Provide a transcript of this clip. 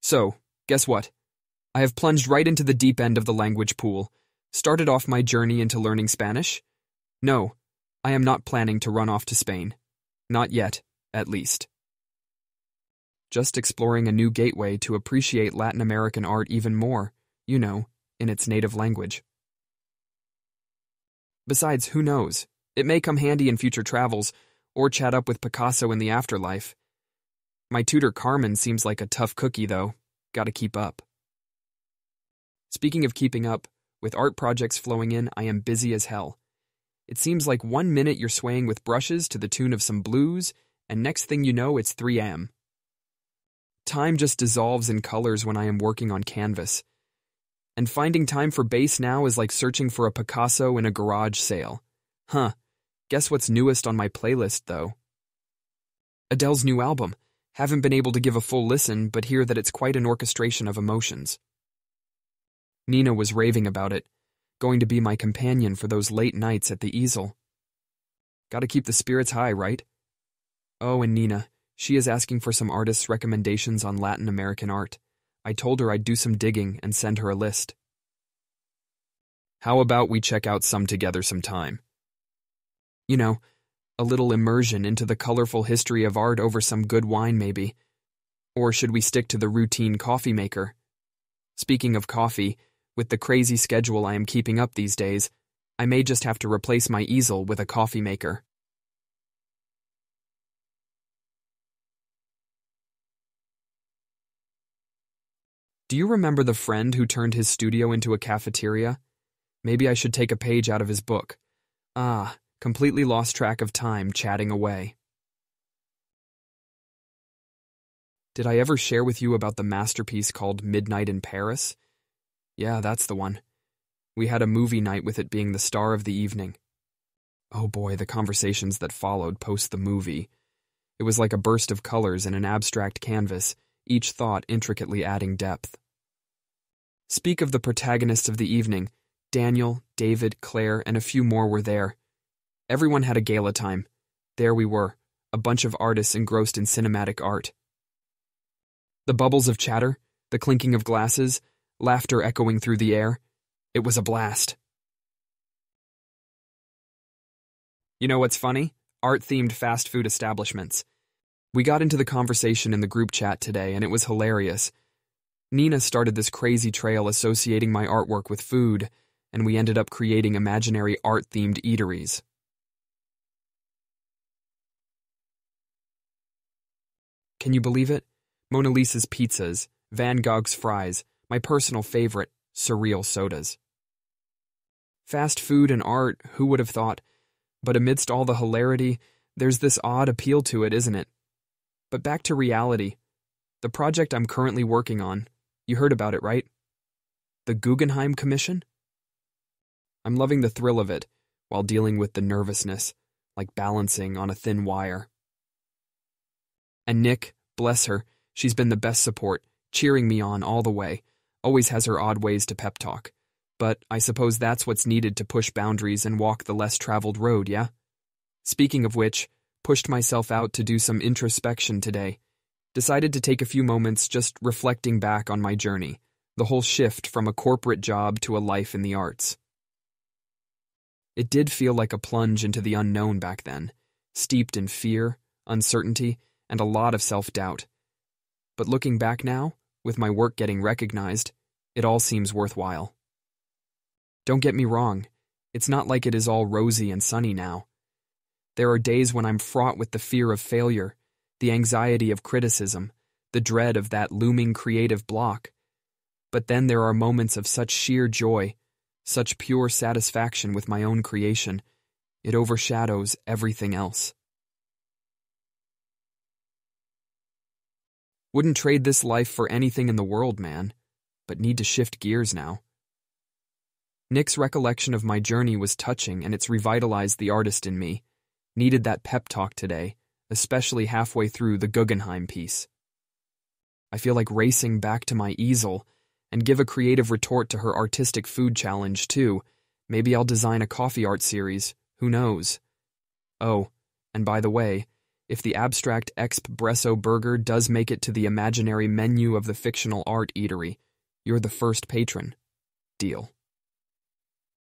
So, guess what? I have plunged right into the deep end of the language pool, started off my journey into learning Spanish. No, I am not planning to run off to Spain. Not yet, at least. Just exploring a new gateway to appreciate Latin American art even more, in its native language. Besides, who knows? It may come handy in future travels, or chat up with Picasso in the afterlife. My tutor Carmen seems like a tough cookie, though. Gotta keep up. Speaking of keeping up, with art projects flowing in, I am busy as hell. It seems like 1 minute you're swaying with brushes to the tune of some blues, and next thing you know, it's 3 a.m. Time just dissolves in colors when I am working on canvas. And finding time for bass now is like searching for a Picasso in a garage sale. Guess what's newest on my playlist, though? Adele's new album. Haven't been able to give a full listen, but hear that it's quite an orchestration of emotions. Nina was raving about it, going to be my companion for those late nights at the easel. Gotta keep the spirits high, right? Oh, and Nina, she is asking for some artists' recommendations on Latin American art. I told her I'd do some digging and send her a list. How about we check out some together sometime? A little immersion into the colorful history of art over some good wine, maybe. Or should we stick to the routine coffee maker? Speaking of coffee, with the crazy schedule I am keeping up these days, I may just have to replace my easel with a coffee maker. Do you remember the friend who turned his studio into a cafeteria? Maybe I should take a page out of his book. Completely lost track of time chatting away. Did I ever share with you about the masterpiece called Midnight in Paris? Yeah, that's the one. We had a movie night with it being the star of the evening. Oh boy, the conversations that followed post the movie. It was like a burst of colors in an abstract canvas, each thought intricately adding depth. Speak of the protagonists of the evening. Daniel, David, Claire, and a few more were there. Everyone had a gala time. There we were, a bunch of artists engrossed in cinematic art. The bubbles of chatter, the clinking of glasses, laughter echoing through the air. It was a blast. You know what's funny? Art-themed fast food establishments. We got into the conversation in the group chat today, and it was hilarious. Nina started this crazy trail associating my artwork with food, and we ended up creating imaginary art-themed eateries. Can you believe it? Mona Lisa's pizzas, Van Gogh's fries, my personal favorite, surreal sodas. Fast food and art, who would have thought? But amidst all the hilarity, there's this odd appeal to it, isn't it? But back to reality. The project I'm currently working on, you heard about it, right? The Guggenheim Commission? I'm loving the thrill of it, while dealing with the nervousness, like balancing on a thin wire. And Nick, bless her, she's been the best support, cheering me on all the way, always has her odd ways to pep talk. But I suppose that's what's needed to push boundaries and walk the less traveled road, yeah? Speaking of which, pushed myself out to do some introspection today. Decided to take a few moments just reflecting back on my journey, the whole shift from a corporate job to a life in the arts. It did feel like a plunge into the unknown back then, steeped in fear, uncertainty, and a lot of self-doubt. But looking back now, with my work getting recognized, it all seems worthwhile. Don't get me wrong, it's not like it is all rosy and sunny now. There are days when I'm fraught with the fear of failure, the anxiety of criticism, the dread of that looming creative block. But then there are moments of such sheer joy, such pure satisfaction with my own creation, it overshadows everything else. Wouldn't trade this life for anything in the world, man, but need to shift gears now. Nick's recollection of my journey was touching, and it's revitalized the artist in me. Needed that pep talk today, especially halfway through the Guggenheim piece. I feel like racing back to my easel and give a creative retort to her artistic food challenge, too. Maybe I'll design a coffee art series, who knows? Oh, and by the way, If the abstract espresso burger does make it to the imaginary menu of the fictional art eatery, you're the first patron. Deal.